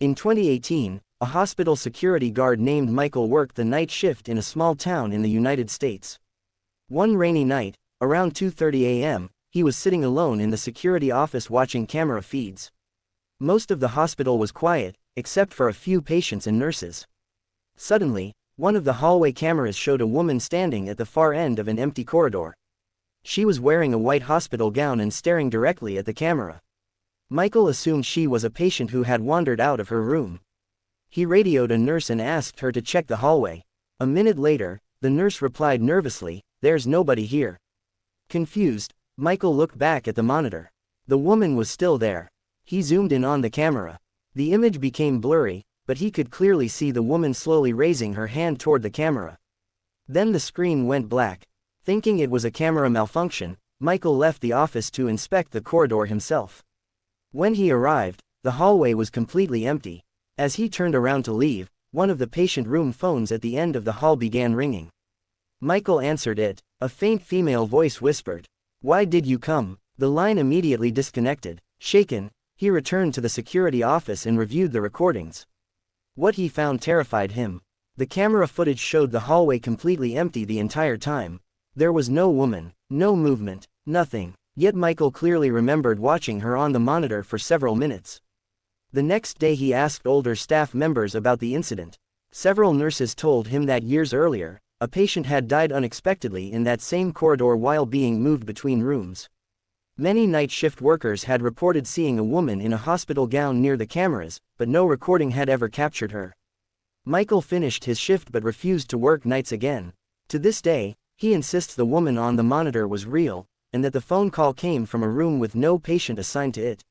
In 2018, a hospital security guard named Michael worked the night shift in a small town in the United States. One rainy night, around 2:30 a.m., he was sitting alone in the security office watching camera feeds. Most of the hospital was quiet, except for a few patients and nurses. Suddenly, one of the hallway cameras showed a woman standing at the far end of an empty corridor. She was wearing a white hospital gown and staring directly at the camera. Michael assumed she was a patient who had wandered out of her room. He radioed a nurse and asked her to check the hallway. A minute later, the nurse replied nervously, "There's nobody here." Confused, Michael looked back at the monitor. The woman was still there. He zoomed in on the camera. The image became blurry, but he could clearly see the woman slowly raising her hand toward the camera. Then the screen went black. Thinking it was a camera malfunction, Michael left the office to inspect the corridor himself. When he arrived, the hallway was completely empty. As he turned around to leave, one of the patient room phones at the end of the hall began ringing. Michael answered it. A faint female voice whispered, "Why did you come?" The line immediately disconnected. Shaken, he returned to the security office and reviewed the recordings. What he found terrified him. The camera footage showed the hallway completely empty the entire time. There was no woman, no movement, nothing. Yet Michael clearly remembered watching her on the monitor for several minutes. The next day he asked older staff members about the incident. Several nurses told him that years earlier, a patient had died unexpectedly in that same corridor while being moved between rooms. Many night shift workers had reported seeing a woman in a hospital gown near the cameras, but no recording had ever captured her. Michael finished his shift but refused to work nights again. To this day, he insists the woman on the monitor was real, and that the phone call came from a room with no patient assigned to it.